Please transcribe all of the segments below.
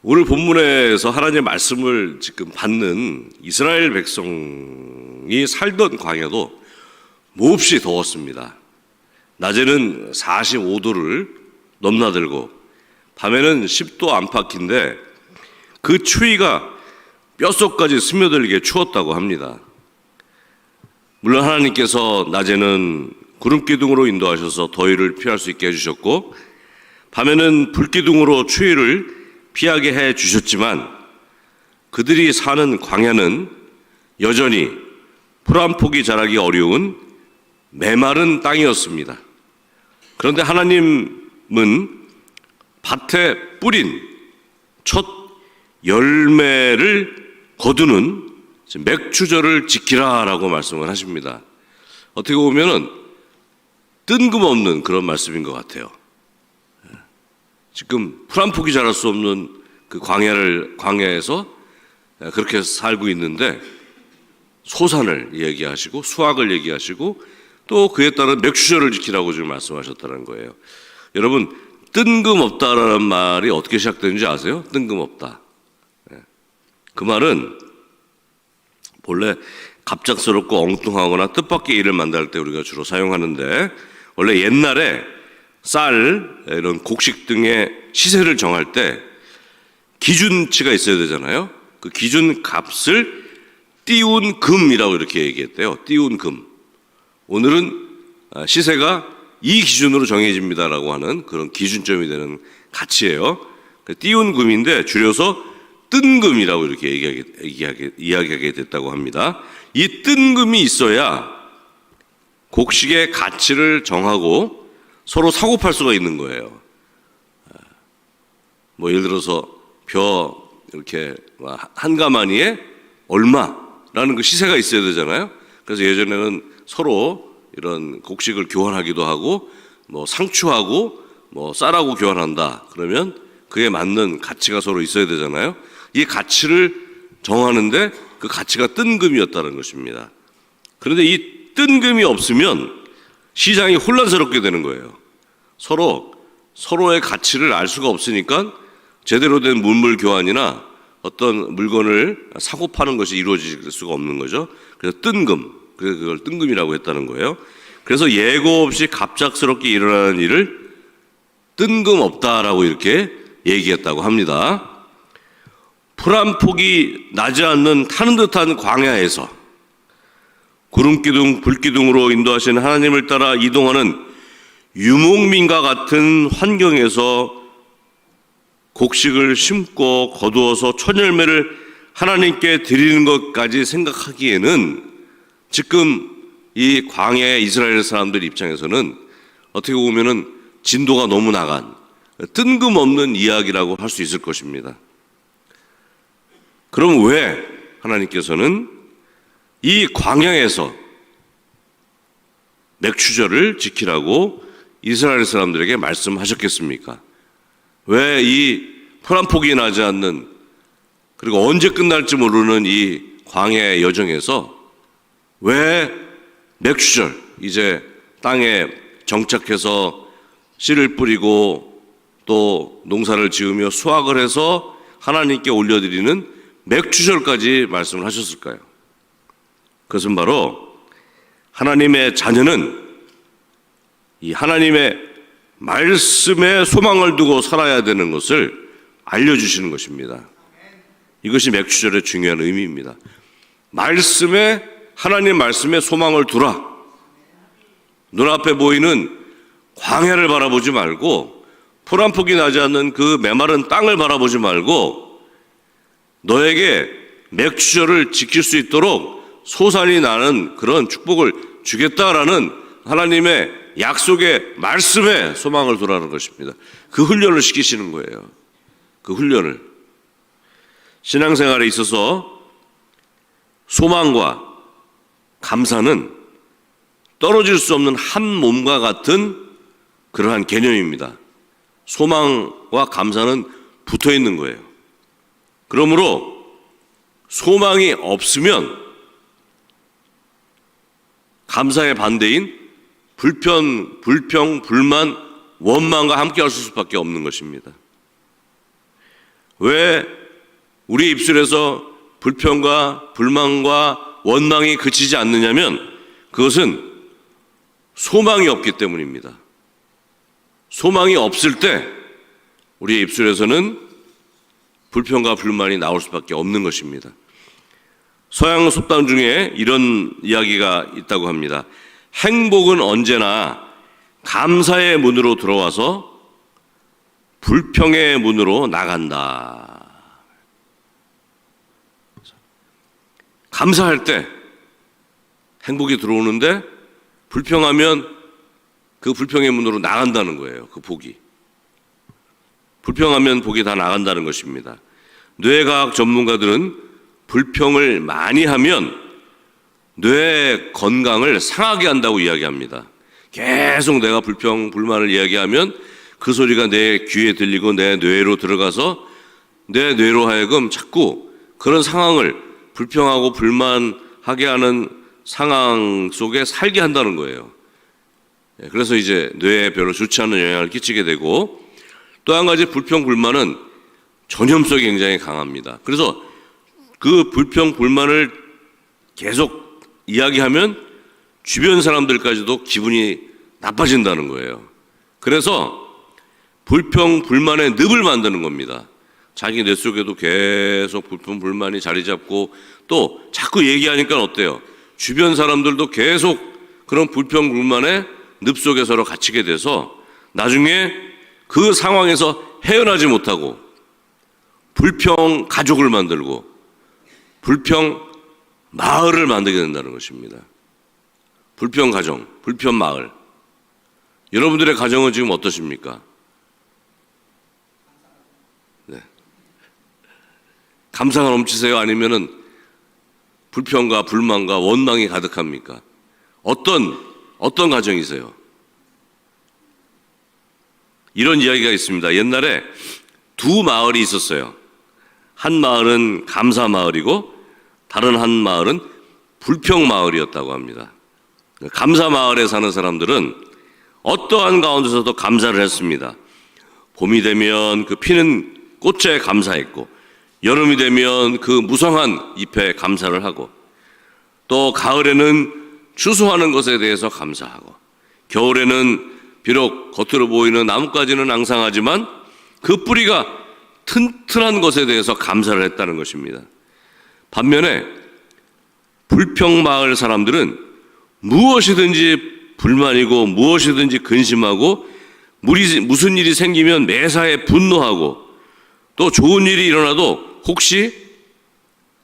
오늘 본문에서 하나님의 말씀을 지금 받는 이스라엘 백성이 살던 광야도 몹시 더웠습니다. 낮에는 45도를 넘나들고 밤에는 10도 안팎인데 그 추위가 뼛속까지 스며들게 추웠다고 합니다. 물론 하나님께서 낮에는 구름기둥으로 인도하셔서 더위를 피할 수 있게 해주셨고 밤에는 불기둥으로 추위를 피하게 해주셨지만 그들이 사는 광야는 여전히 풀 한 폭이 자라기 어려운 메마른 땅이었습니다. 그런데 하나님은 밭에 뿌린 첫 열매를 거두는 맥추절을 지키라라고 말씀을 하십니다. 어떻게 보면은 뜬금없는 그런 말씀인 것 같아요. 지금 풀 한 폭이 자랄 수 없는 그 광야에서 그렇게 살고 있는데 소산을 얘기하시고 수확을 얘기하시고 또 그에 따른 맥추절을 지키라고 지금 말씀하셨다는 거예요. 여러분, 뜬금없다라는 말이 어떻게 시작되는지 아세요? 뜬금없다. 그 말은 본래 갑작스럽고 엉뚱하거나 뜻밖의 일을 만날 때 우리가 주로 사용하는데, 원래 옛날에 쌀, 이런 곡식 등의 시세를 정할 때 기준치가 있어야 되잖아요. 그 기준 값을 띄운 금이라고 이렇게 얘기했대요. 띄운 금. 오늘은 시세가 이 기준으로 정해집니다라고 하는 그런 기준점이 되는 가치예요. 띄운 금인데 줄여서 뜬 금이라고 이렇게 이야기하게 됐다고 합니다. 이 뜬 금이 있어야 곡식의 가치를 정하고 서로 사고 팔 수가 있는 거예요. 뭐 예를 들어서 벼 이렇게 한 가마니에 얼마라는 그 시세가 있어야 되잖아요. 그래서 예전에는 서로 이런 곡식을 교환하기도 하고 뭐 상추하고 뭐 쌀하고 교환한다 그러면 그에 맞는 가치가 서로 있어야 되잖아요. 이 가치를 정하는데 그 가치가 뜬금이었다는 것입니다. 그런데 이 뜬금이 없으면 시장이 혼란스럽게 되는 거예요. 서로의 가치를 알 수가 없으니까 제대로 된 문물 교환이나 어떤 물건을 사고 파는 것이 이루어질 수가 없는 거죠. 그래서 뜬금, 그래서 그걸 뜬금이라고 했다는 거예요. 그래서 예고 없이 갑작스럽게 일어나는 일을 뜬금없다라고 이렇게 얘기했다고 합니다. 풀 한 폭이 나지 않는 타는 듯한 광야에서 구름기둥, 불기둥으로 인도하시는 하나님을 따라 이동하는 유목민과 같은 환경에서 곡식을 심고 거두어서 첫 열매를 하나님께 드리는 것까지 생각하기에는 지금 이 광야의 이스라엘 사람들 입장에서는 어떻게 보면은 진도가 너무 나간 뜬금없는 이야기라고 할 수 있을 것입니다. 그럼 왜 하나님께서는 이 광야에서 맥추절을 지키라고 이스라엘 사람들에게 말씀하셨겠습니까? 왜 이 풀 한 폭이 나지 않는, 그리고 언제 끝날지 모르는 이 광야의 여정에서 왜 맥추절, 이제 땅에 정착해서 씨를 뿌리고 또 농사를 지으며 수확을 해서 하나님께 올려드리는 맥추절까지 말씀을 하셨을까요? 그것은 바로 하나님의 자녀는 이 하나님의 말씀에 소망을 두고 살아야 되는 것을 알려주시는 것입니다. 이것이 맥추절의 중요한 의미입니다. 하나님 말씀에 소망을 두라. 눈앞에 보이는 광야를 바라보지 말고 풀 한 폭이 나지 않는 그 메마른 땅을 바라보지 말고 너에게 맥추절을 지킬 수 있도록 솟아나 나는 그런 축복을 주겠다라는 하나님의 약속의 말씀에 소망을 두라는 것입니다. 그 훈련을 시키시는 거예요. 그 훈련을. 신앙생활에 있어서 소망과 감사는 떨어질 수 없는 한 몸과 같은 그러한 개념입니다. 소망과 감사는 붙어 있는 거예요. 그러므로 소망이 없으면 감사의 반대인 불평, 불만, 원망과 함께 할 수밖에 없는 것입니다. 왜 우리 입술에서 불평과 불만과 원망이 그치지 않느냐면 그것은 소망이 없기 때문입니다. 소망이 없을 때 우리의 입술에서는 불평과 불만이 나올 수밖에 없는 것입니다. 서양 속담 중에 이런 이야기가 있다고 합니다. 행복은 언제나 감사의 문으로 들어와서 불평의 문으로 나간다. 감사할 때 행복이 들어오는데 불평하면 그 불평의 문으로 나간다는 거예요. 그 복이. 불평하면 복이 다 나간다는 것입니다. 뇌과학 전문가들은 불평을 많이 하면 뇌 건강을 상하게 한다고 이야기합니다. 계속 내가 불평, 불만을 이야기하면 그 소리가 내 귀에 들리고 내 뇌로 들어가서 내 뇌로 하여금 자꾸 그런 상황을 불평하고 불만하게 하는 상황 속에 살게 한다는 거예요. 그래서 이제 뇌에 별로 좋지 않은 영향을 끼치게 되고, 또 한 가지 불평, 불만은 전염성이 굉장히 강합니다. 그래서 그 불평, 불만을 계속 이야기하면 주변 사람들까지도 기분이 나빠진다는 거예요. 그래서 불평, 불만의 늪을 만드는 겁니다. 자기 뇌 속에도 계속 불평, 불만이 자리 잡고 또 자꾸 얘기하니까 어때요? 주변 사람들도 계속 그런 불평, 불만의 늪 속에 서로 갇히게 돼서 나중에 그 상황에서 헤어나지 못하고 불평 가족을 만들고 불평 마을을 만들게 된다는 것입니다. 불평 가정, 불평 마을. 여러분들의 가정은 지금 어떠십니까? 네. 감사가 넘치세요? 아니면은 불평과 불만과 원망이 가득합니까? 어떤 가정이세요? 이런 이야기가 있습니다. 옛날에 두 마을이 있었어요. 한 마을은 감사 마을이고 다른 한 마을은 불평 마을이었다고 합니다. 감사 마을에 사는 사람들은 어떠한 가운데서도 감사를 했습니다. 봄이 되면 그 피는 꽃에 감사했고, 여름이 되면 그 무성한 잎에 감사를 하고, 또 가을에는 추수하는 것에 대해서 감사하고, 겨울에는 비록 겉으로 보이는 나뭇가지는 앙상하지만 그 뿌리가 튼튼한 것에 대해서 감사를 했다는 것입니다. 반면에 불평마을 사람들은 무엇이든지 불만이고 무엇이든지 근심하고 무슨 일이 생기면 매사에 분노하고, 또 좋은 일이 일어나도 혹시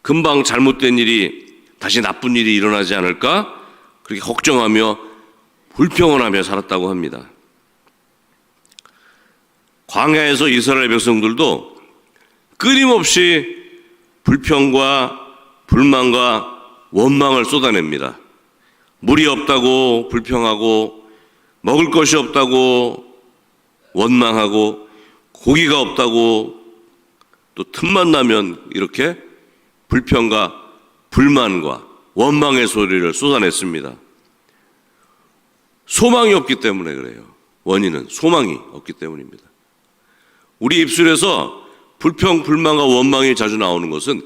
금방 잘못된 일이 다시 나쁜 일이 일어나지 않을까 그렇게 걱정하며 불평을 하며 살았다고 합니다. 광야에서 이스라엘 백성들도 끊임없이 불평과 불만과 원망을 쏟아냅니다. 물이 없다고 불평하고, 먹을 것이 없다고 원망하고, 고기가 없다고 또 틈만 나면 이렇게 불평과 불만과 원망의 소리를 쏟아냈습니다. 소망이 없기 때문에 그래요. 원인은 소망이 없기 때문입니다. 우리 입술에서 불평, 불만과 원망이 자주 나오는 것은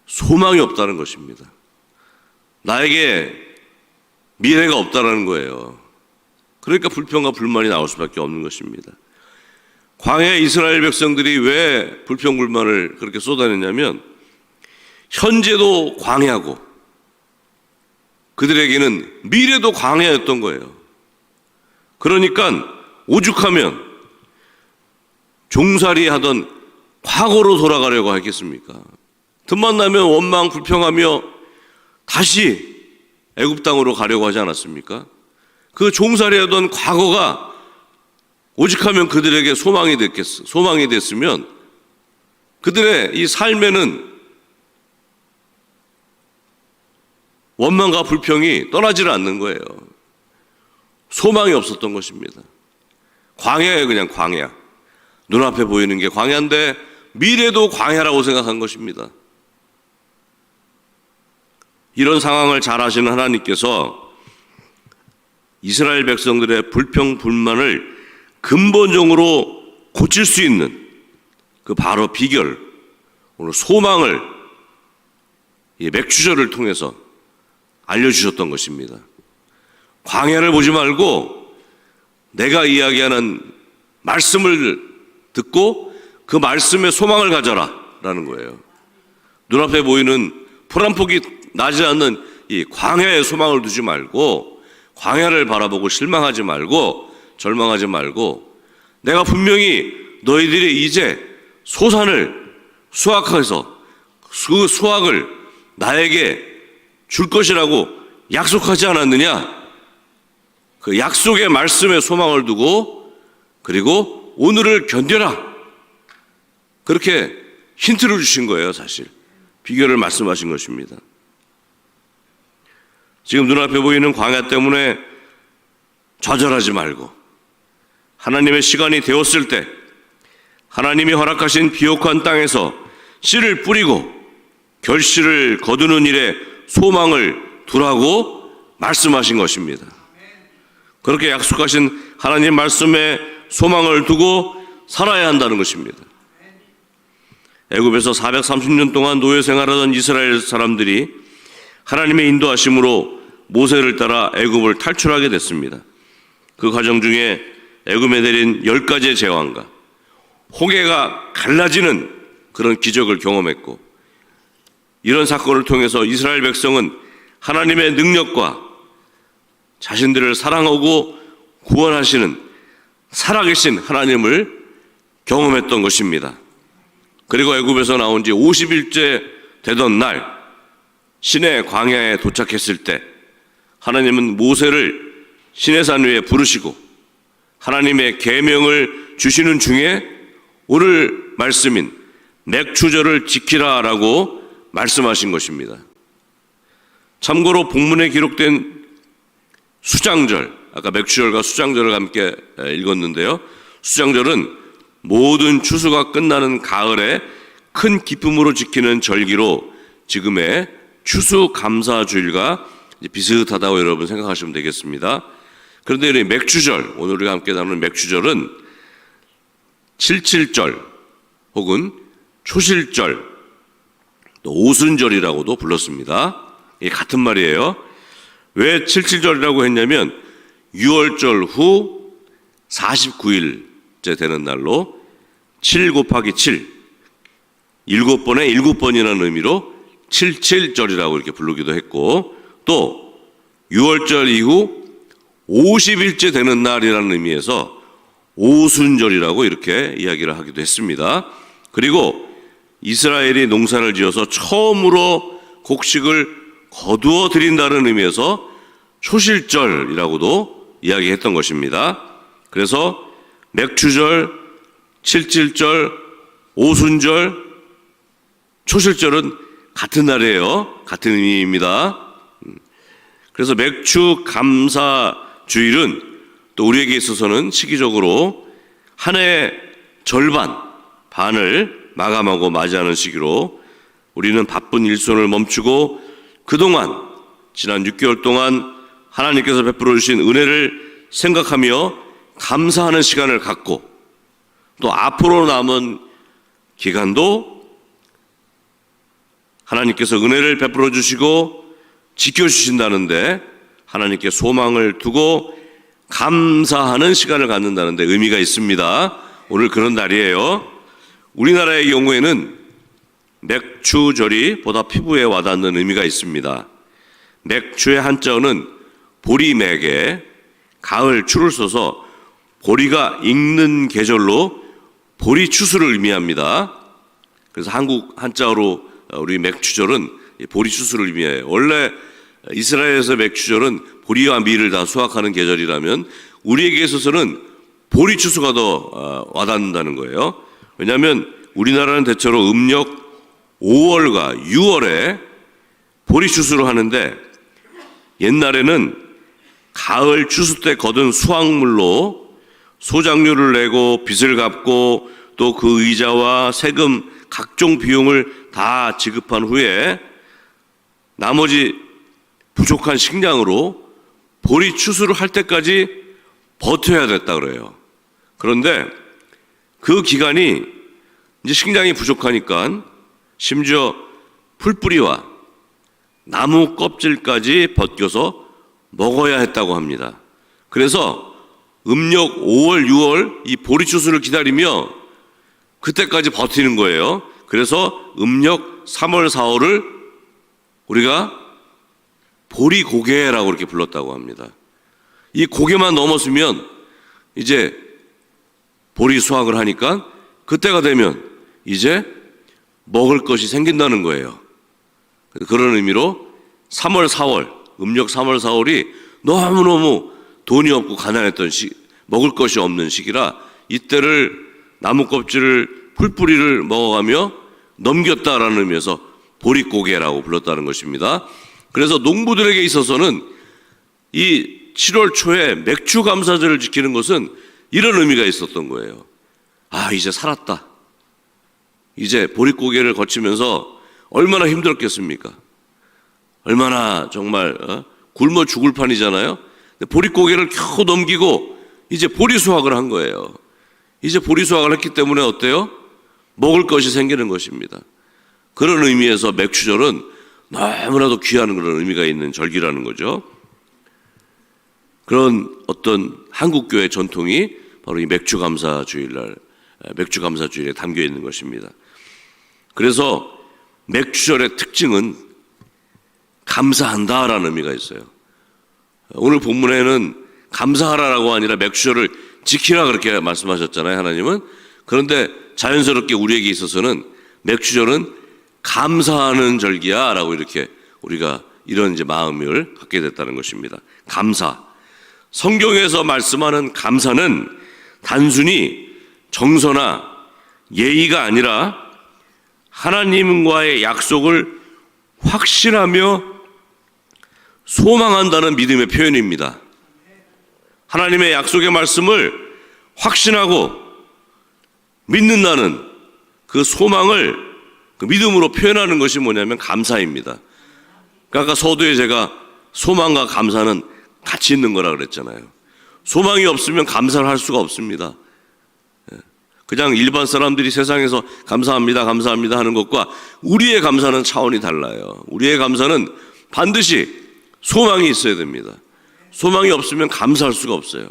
소망이 없다는 것입니다. 나에게 미래가 없다는 거예요. 그러니까 불평과 불만이 나올 수밖에 없는 것입니다. 광야 이스라엘 백성들이 왜 불평, 불만을 그렇게 쏟아냈냐면 현재도 광야고 그들에게는 미래도 광야였던 거예요. 그러니까 오죽하면 종살이 하던 과거로 돌아가려고 하겠습니까? 틈만 나면 원망, 불평하며 다시 애굽 땅으로 가려고 하지 않았습니까? 그 종살이 하던 과거가 오직하면 그들에게 소망이 됐으면 그들의 이 삶에는 원망과 불평이 떠나지를 않는 거예요. 소망이 없었던 것입니다. 광야예요, 그냥 광야. 눈앞에 보이는 게 광야인데 미래도 광야라고 생각한 것입니다. 이런 상황을 잘 아시는 하나님께서 이스라엘 백성들의 불평, 불만을 근본적으로 고칠 수 있는 그 바로 비결, 오늘 소망을 이 맥주절을 통해서 알려주셨던 것입니다. 광야를 보지 말고 내가 이야기하는 말씀을 듣고 그 말씀에 소망을 가져라 라는 거예요. 눈앞에 보이는 풀 한 폭이 나지 않는 이 광야에 소망을 두지 말고, 광야를 바라보고 실망하지 말고 절망하지 말고, 내가 분명히 너희들이 이제 소산을 수확해서 그 수확을 나에게 줄 것이라고 약속하지 않았느냐? 그 약속의 말씀에 소망을 두고, 그리고 오늘을 견뎌라, 그렇게 힌트를 주신 거예요. 사실 비결을 말씀하신 것입니다. 지금 눈앞에 보이는 광야 때문에 좌절하지 말고, 하나님의 시간이 되었을 때 하나님이 허락하신 비옥한 땅에서 씨를 뿌리고 결실을 거두는 일에 소망을 두라고 말씀하신 것입니다. 그렇게 약속하신 하나님 말씀에 소망을 두고 살아야 한다는 것입니다. 애굽에서 430년 동안 노예 생활하던 이스라엘 사람들이 하나님의 인도하심으로 모세를 따라 애굽을 탈출하게 됐습니다. 그 과정 중에 애굽에 내린 10가지의 재앙과 홍해가 갈라지는 그런 기적을 경험했고, 이런 사건을 통해서 이스라엘 백성은 하나님의 능력과 자신들을 사랑하고 구원하시는 살아계신 하나님을 경험했던 것입니다. 그리고 애굽에서 나온 지 50일째 되던 날 시내 광야에 도착했을 때 하나님은 모세를 시내산 위에 부르시고 하나님의 계명을 주시는 중에 오늘 말씀인 맥추절을 지키라라고 말씀하신 것입니다. 참고로 본문에 기록된 수장절, 아까 맥추절과 수장절을 함께 읽었는데요. 수장절은 모든 추수가 끝나는 가을에 큰 기쁨으로 지키는 절기로 지금의 추수감사주일과 비슷하다고 여러분 생각하시면 되겠습니다. 그런데 이 맥추절, 오늘 우리가 함께 나누는 맥추절은 칠칠절 혹은 초실절, 또 오순절이라고도 불렀습니다. 이게 같은 말이에요. 왜 칠칠절이라고 했냐면 6월절 후 49일째 되는 날로 7 곱하기 7, 7번에 7번이라는 의미로 칠칠절이라고 이렇게 부르기도 했고, 또 6월절 이후 50일째 되는 날이라는 의미에서 오순절이라고 이렇게 이야기를 하기도 했습니다. 그리고 이스라엘이 농사를 지어서 처음으로 곡식을 거두어 드린다는 의미에서 초실절이라고도 이야기했던 것입니다. 그래서 맥추절, 칠칠절, 오순절, 초실절은 같은 날이에요. 같은 의미입니다. 그래서 맥추 감사주일은 또 우리에게 있어서는 시기적으로 한 해의 절반, 반을 마감하고 맞이하는 시기로 우리는 바쁜 일손을 멈추고 그동안 지난 6개월 동안 하나님께서 베풀어 주신 은혜를 생각하며 감사하는 시간을 갖고, 또 앞으로 남은 기간도 하나님께서 은혜를 베풀어 주시고 지켜주신다는데 하나님께 소망을 두고 감사하는 시간을 갖는다는데 의미가 있습니다. 오늘 그런 날이에요. 우리나라의 경우에는 맥추절이 보다 피부에 와닿는 의미가 있습니다. 맥추의 한자어는 보리맥에 가을 추를 써서 보리가 익는 계절로 보리추수를 의미합니다. 그래서 한국 한자어로 우리 맥추절은 보리추수를 의미해요. 원래 이스라엘에서 맥추절은 보리와 밀을 다 수확하는 계절이라면 우리에게 있어서는 보리추수가 더 와닿는다는 거예요. 왜냐하면 우리나라는 대체로 음력 5월과 6월에 보리추수를 하는데, 옛날에는 가을 추수 때 거둔 수확물로 소작료를 내고 빚을 갚고 또 그 이자와 세금 각종 비용을 다 지급한 후에 나머지 부족한 식량으로 보리추수를 할 때까지 버텨야 됐다 그래요. 그런데 그 기간이 이제 식량이 부족하니까 심지어 풀뿌리와 나무 껍질까지 벗겨서 먹어야 했다고 합니다. 그래서 음력 5월, 6월 이 보리추수를 기다리며 그때까지 버티는 거예요. 그래서 음력 3월, 4월을 우리가 보리고개라고 이렇게 불렀다고 합니다. 이 고개만 넘었으면 이제 보리 수확을 하니까 그때가 되면 이제 먹을 것이 생긴다는 거예요. 그런 의미로 3월, 4월, 음력 3월, 4월이 너무너무 돈이 없고 가난했던 먹을 것이 없는 시기라 이때를 나무 껍질을 풀뿌리를 먹어가며 넘겼다라는 의미에서 보릿고개라고 불렀다는 것입니다. 그래서 농부들에게 있어서는 이 7월 초에 맥주 감사절을 지키는 것은 이런 의미가 있었던 거예요. 아, 이제 살았다. 이제 보릿고개를 거치면서 얼마나 힘들었겠습니까? 얼마나 정말 굶어 죽을 판이잖아요. 보릿고개를 겨우 넘기고 이제 보리 수확을 한 거예요. 이제 보리 수확을 했기 때문에 어때요? 먹을 것이 생기는 것입니다. 그런 의미에서 맥추절은 너무나도 귀한 그런 의미가 있는 절기라는 거죠. 그런 어떤 한국교회 전통이 바로 이 맥주감사주일에 담겨 있는 것입니다. 그래서 맥주절의 특징은 감사한다라는 의미가 있어요. 오늘 본문에는 감사하라라고 아니라 맥주절을 지키라 그렇게 말씀하셨잖아요, 하나님은. 그런데 자연스럽게 우리에게 있어서는 맥주절은 감사하는 절기야 라고 이렇게 우리가 이런 이제 마음을 갖게 됐다는 것입니다. 감사. 성경에서 말씀하는 감사는 단순히 정서나 예의가 아니라 하나님과의 약속을 확신하며 소망한다는 믿음의 표현입니다. 하나님의 약속의 말씀을 확신하고 믿는다는 그 소망을 그 믿음으로 표현하는 것이 뭐냐면 감사입니다. 그러니까 아까 서두에 제가 소망과 감사는 같이 있는 거라 그랬잖아요. 소망이 없으면 감사를 할 수가 없습니다. 그냥 일반 사람들이 세상에서 감사합니다, 감사합니다 하는 것과 우리의 감사는 차원이 달라요. 우리의 감사는 반드시 소망이 있어야 됩니다. 소망이 없으면 감사할 수가 없어요.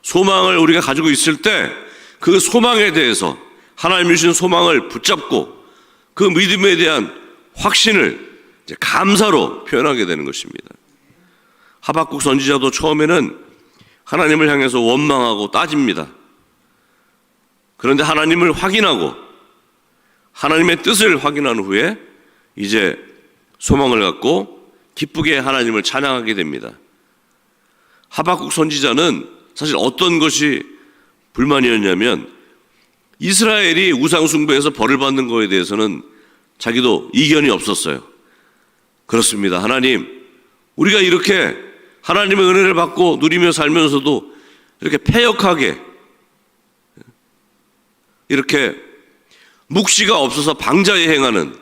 소망을 우리가 가지고 있을 때 그 소망에 대해서 하나님이 주신 소망을 붙잡고 그 믿음에 대한 확신을 이제 감사로 표현하게 되는 것입니다. 하박국 선지자도 처음에는 하나님을 향해서 원망하고 따집니다. 그런데 하나님을 확인하고 하나님의 뜻을 확인한 후에 이제 소망을 갖고 기쁘게 하나님을 찬양하게 됩니다. 하박국 선지자는 사실 어떤 것이 불만이었냐면 이스라엘이 우상숭배에서 벌을 받는 것에 대해서는 자기도 이견이 없었어요. 그렇습니다. 하나님, 우리가 이렇게 하나님의 은혜를 받고 누리며 살면서도 이렇게 패역하게 이렇게 묵시가 없어서 방자에 행하는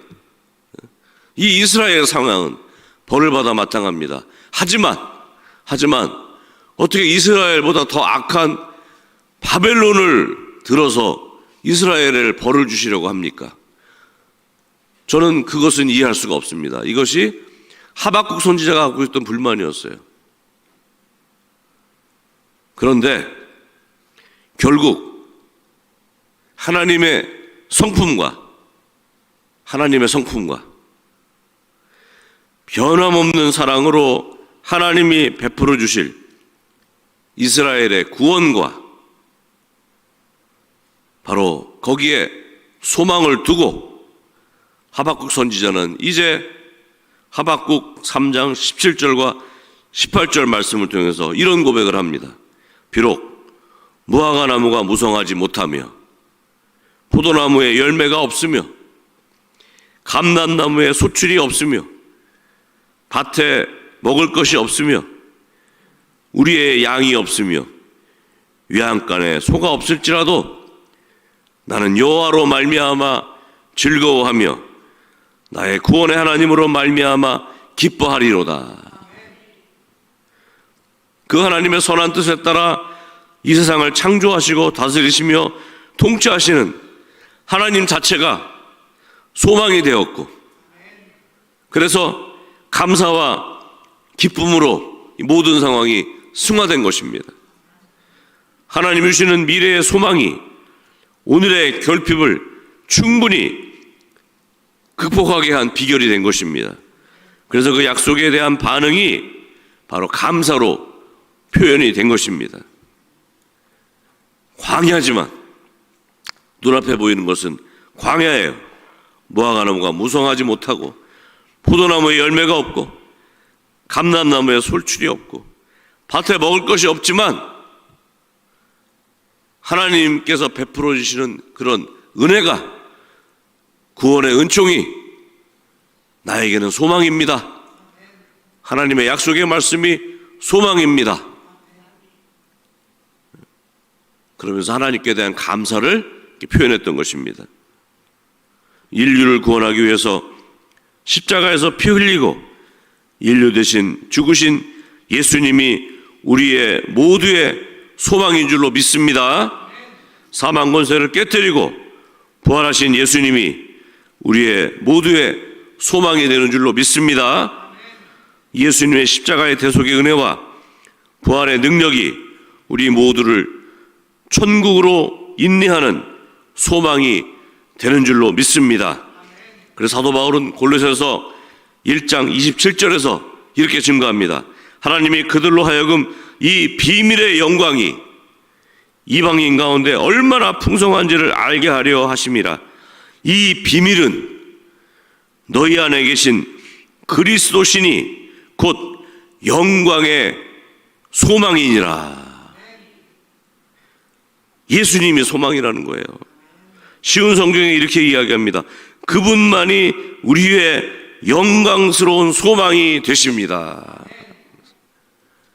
이 이스라엘 상황은 벌을 받아 마땅합니다. 하지만 어떻게 이스라엘보다 더 악한 바벨론을 들어서 이스라엘을 벌을 주시려고 합니까? 저는 그것은 이해할 수가 없습니다. 이것이 하박국 선지자가 갖고 있던 불만이었어요. 그런데 결국 하나님의 성품과 변함없는 사랑으로 하나님이 베풀어 주실 이스라엘의 구원과 바로 거기에 소망을 두고 하박국 선지자는 이제 하박국 3장 17절과 18절 말씀을 통해서 이런 고백을 합니다. 비록 무화과 나무가 무성하지 못하며 포도나무에 열매가 없으며 감람나무에 소출이 없으며 밭에 먹을 것이 없으며 우리의 양이 없으며 외양간에 소가 없을지라도 나는 여호와로 말미암아 즐거워하며 나의 구원의 하나님으로 말미암아 기뻐하리로다. 그 하나님의 선한 뜻에 따라 이 세상을 창조하시고 다스리시며 통치하시는 하나님 자체가 소망이 되었고, 그래서 감사와 기쁨으로 이 모든 상황이 승화된 것입니다. 하나님이 주시는 미래의 소망이 오늘의 결핍을 충분히 극복하게 한 비결이 된 것입니다. 그래서 그 약속에 대한 반응이 바로 감사로 표현이 된 것입니다. 광야지만 눈앞에 보이는 것은 광야예요. 무화과나무가 무성하지 못하고, 포도나무에 열매가 없고, 감람나무에 솔출이 없고, 밭에 먹을 것이 없지만 하나님께서 베풀어 주시는 그런 은혜가, 구원의 은총이 나에게는 소망입니다. 하나님의 약속의 말씀이 소망입니다. 그러면서 하나님께 대한 감사를 표현했던 것입니다. 인류를 구원하기 위해서 십자가에서 피 흘리고 인류 대신 죽으신 예수님이 우리의 모두의 소망인 줄로 믿습니다. 사망 권세를 깨뜨리고 부활하신 예수님이 우리의 모두의 소망이 되는 줄로 믿습니다. 예수님의 십자가의 대속의 은혜와 부활의 능력이 우리 모두를 천국으로 인내하는 소망이 되는 줄로 믿습니다. 그래서 사도 바울은 골로새서 1장 27절에서 이렇게 증거합니다. 하나님이 그들로 하여금 이 비밀의 영광이 이방인 가운데 얼마나 풍성한지를 알게 하려 하심이라. 이 비밀은 너희 안에 계신 그리스도시니 곧 영광의 소망이니라. 예수님이 소망이라는 거예요. 쉬운 성경에 이렇게 이야기합니다. 그분만이 우리의 영광스러운 소망이 되십니다.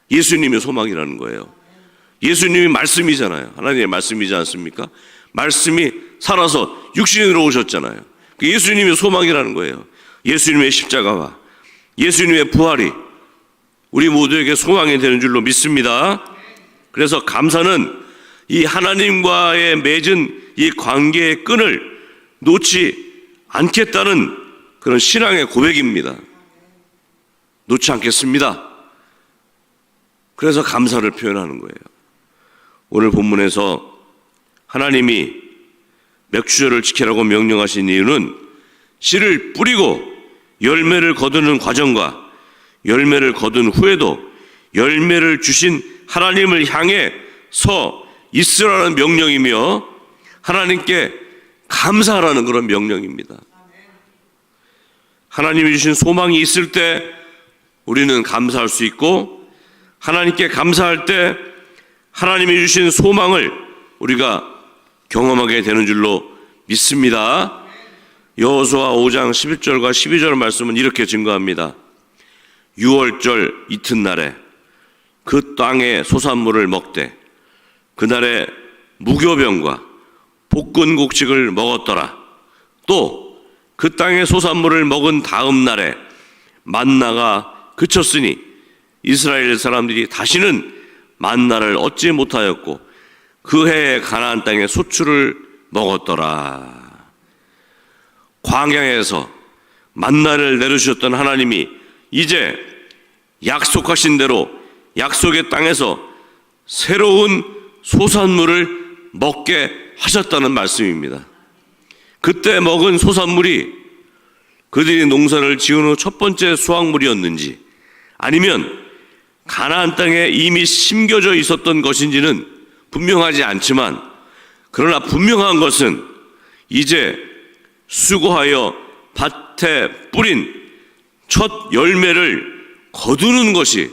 예수님이 소망이라는 거예요. 예수님이 말씀이잖아요. 하나님의 말씀이지 않습니까? 말씀이 살아서 육신으로 오셨잖아요. 예수님이 소망이라는 거예요. 예수님의 십자가와 예수님의 부활이 우리 모두에게 소망이 되는 줄로 믿습니다. 그래서 감사는 이 하나님과의 맺은 이 관계의 끈을 놓지 않겠다는 그런 신앙의 고백입니다. 놓지 않겠습니다. 그래서 감사를 표현하는 거예요. 오늘 본문에서 하나님이 맥주절을 지키라고 명령하신 이유는 씨를 뿌리고 열매를 거두는 과정과 열매를 거둔 후에도 열매를 주신 하나님을 향해 서 있으라는 명령이며 하나님께 감사하라는 그런 명령입니다. 하나님이 주신 소망이 있을 때 우리는 감사할 수 있고, 하나님께 감사할 때 하나님이 주신 소망을 우리가 경험하게 되는 줄로 믿습니다. 여호수아 5장 11절과 12절 말씀은 이렇게 증거합니다. 6월절 이튿날에 그 땅의 소산물을 먹되 그날에 무교병과 볶은 곡식을 먹었더라. 또 그 땅의 소산물을 먹은 다음 날에 만나가 그쳤으니 이스라엘 사람들이 다시는 만나를 얻지 못하였고 그 해에 가나안 땅의 소출을 먹었더라. 광야에서 만나를 내려주셨던 하나님이 이제 약속하신 대로 약속의 땅에서 새로운 소산물을 먹게 하셨다는 말씀입니다. 그때 먹은 소산물이 그들이 농사를 지은 후 첫 번째 수확물이었는지 아니면 가나안 땅에 이미 심겨져 있었던 것인지는 분명하지 않지만, 그러나 분명한 것은 이제 수고하여 밭에 뿌린 첫 열매를 거두는 것이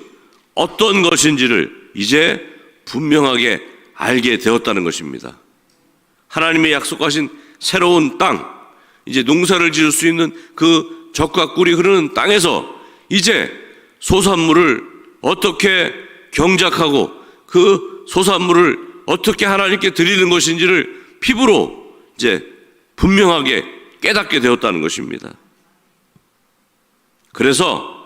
어떤 것인지를 이제 분명하게 알게 되었다는 것입니다. 하나님의 약속하신 새로운 땅, 이제 농사를 지을 수 있는 그 젖과 꿀이 흐르는 땅에서 이제 소산물을 어떻게 경작하고 그 소산물을 어떻게 하나님께 드리는 것인지를 피부로 이제 분명하게 깨닫게 되었다는 것입니다. 그래서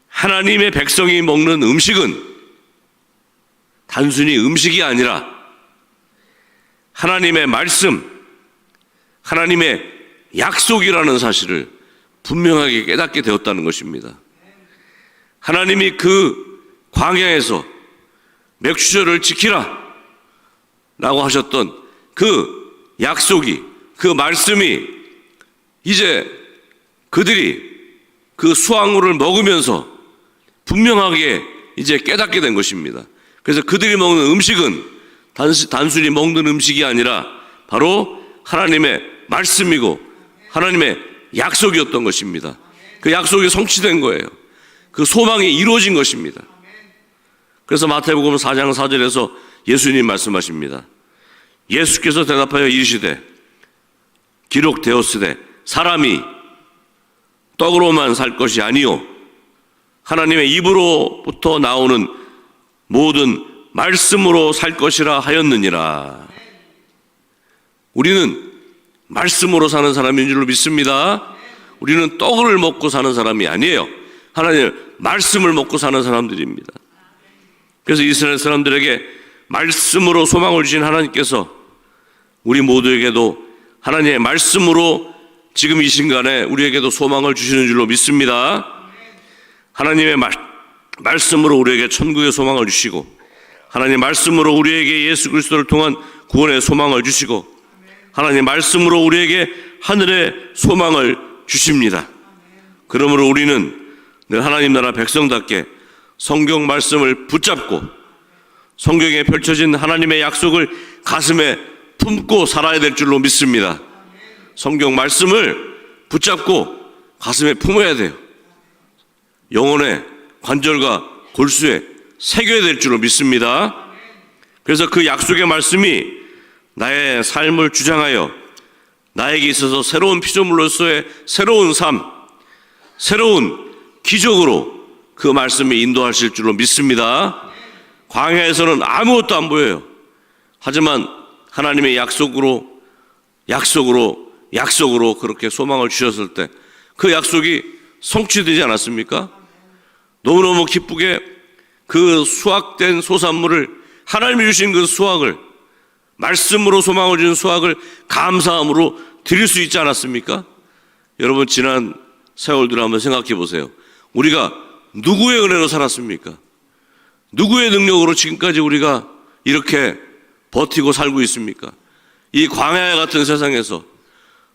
하나님의 백성이 먹는 음식은 단순히 음식이 아니라 하나님의 말씀, 하나님의 약속이라는 사실을 분명하게 깨닫게 되었다는 것입니다. 하나님이 그 광야에서 맥추절을 지키라 라고 하셨던 그 약속이, 그 말씀이 이제 그들이 그 수확물을 먹으면서 분명하게 이제 깨닫게 된 것입니다. 그래서 그들이 먹는 음식은 단순히 먹는 음식이 아니라 바로 하나님의 말씀이고 하나님의 약속이었던 것입니다. 그 약속이 성취된 거예요. 그 소망이 이루어진 것입니다. 그래서 마태복음 4장 4절에서 예수님 말씀하십니다. 예수께서 대답하여 이르시되 기록되었으되 사람이 떡으로만 살 것이 아니요 하나님의 입으로부터 나오는 모든 말씀으로 살 것이라 하였느니라. 우리는 말씀으로 사는 사람인 줄로 믿습니다. 우리는 떡을 먹고 사는 사람이 아니에요. 하나님의 말씀을 먹고 사는 사람들입니다. 그래서 이스라엘 사람들에게 말씀으로 소망을 주신 하나님께서 우리 모두에게도 하나님의 말씀으로 지금 이 순간에 우리에게도 소망을 주시는 줄로 믿습니다. 하나님의 말씀으로 우리에게 천국의 소망을 주시고 하나님의 말씀으로 우리에게 예수 그리스도를 통한 구원의 소망을 주시고 하나님의 말씀으로 우리에게 하늘의 소망을 주십니다. 그러므로 우리는 늘 하나님 나라 백성답게 성경 말씀을 붙잡고 성경에 펼쳐진 하나님의 약속을 가슴에 품고 살아야 될 줄로 믿습니다. 성경 말씀을 붙잡고 가슴에 품어야 돼요. 영혼의 관절과 골수에 새겨야 될 줄로 믿습니다. 그래서 그 약속의 말씀이 나의 삶을 주장하여 나에게 있어서 새로운 피조물로서의 새로운 삶, 새로운 기적으로 그 말씀이 인도하실 줄로 믿습니다. 광야에서는 아무것도 안 보여요. 하지만 하나님의 약속으로 그렇게 소망을 주셨을 때 그 약속이 성취되지 않았습니까? 너무너무 기쁘게 그 수확된 소산물을 하나님이 주신 그 수확을 말씀으로 소망을 주신 수확을 감사함으로 드릴 수 있지 않았습니까? 여러분 지난 세월들을 한번 생각해 보세요. 우리가 누구의 은혜로 살았습니까? 누구의 능력으로 지금까지 우리가 이렇게 버티고 살고 있습니까? 이 광야 같은 세상에서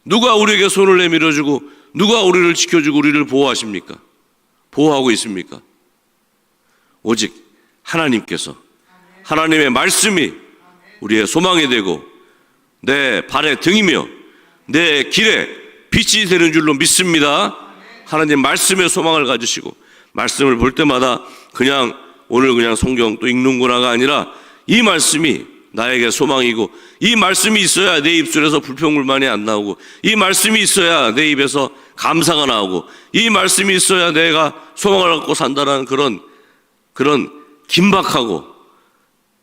누가 우리에게 손을 내밀어주고 누가 우리를 지켜주고 우리를 보호하십니까? 보호하고 있습니까? 오직 하나님께서 하나님의 말씀이 우리의 소망이 되고 내 발의 등이며 내 길에 빛이 되는 줄로 믿습니다. 하나님 말씀의 소망을 가지시고 말씀을 볼 때마다 그냥 오늘 그냥 성경 또 읽는구나가 아니라 이 말씀이 나에게 소망이고 이 말씀이 있어야 내 입술에서 불평불만이 안 나오고 이 말씀이 있어야 내 입에서 감사가 나오고 이 말씀이 있어야 내가 소망을 갖고 산다는 그런 긴박하고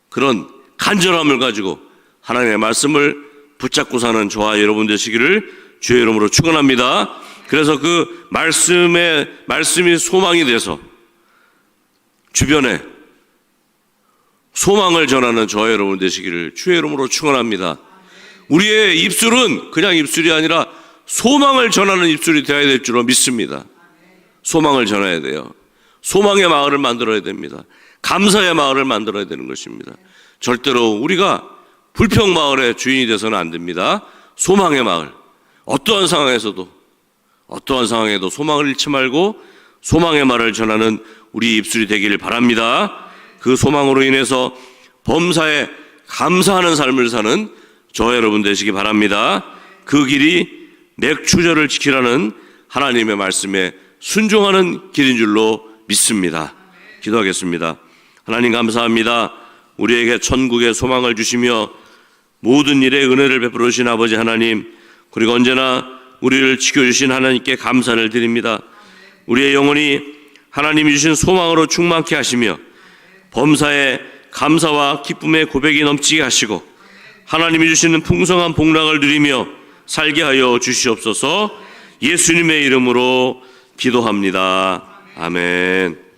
그런 간절함을 가지고 하나님의 말씀을 붙잡고 사는 저와 여러분 되시기를 주의 이름으로 축원합니다. 그래서 그 말씀이 소망이 돼서 주변에 소망을 전하는 저와 여러분 되시기를 주의 이름으로 축원합니다. 우리의 입술은 그냥 입술이 아니라 소망을 전하는 입술이 되어야 될 줄로 믿습니다. 소망을 전해야 돼요. 소망의 마을을 만들어야 됩니다. 감사의 마을을 만들어야 되는 것입니다. 절대로 우리가 불평 마을의 주인이 돼서는 안 됩니다. 소망의 마을, 어떠한 상황에도 소망을 잃지 말고 소망의 말을 전하는 우리 입술이 되기를 바랍니다. 그 소망으로 인해서 범사에 감사하는 삶을 사는 저 여러분 되시기 바랍니다. 그 길이 맥추절을 지키라는 하나님의 말씀에 순종하는 길인 줄로 믿습니다. 기도하겠습니다. 하나님 감사합니다. 우리에게 천국의 소망을 주시며 모든 일에 은혜를 베풀어 주신 아버지 하나님, 그리고 언제나 우리를 지켜주신 하나님께 감사를 드립니다. 우리의 영혼이 하나님이 주신 소망으로 충만케 하시며 범사에 감사와 기쁨의 고백이 넘치게 하시고 하나님이 주시는 풍성한 복락을 누리며 살게 하여 주시옵소서. 예수님의 이름으로 기도합니다. 아멘.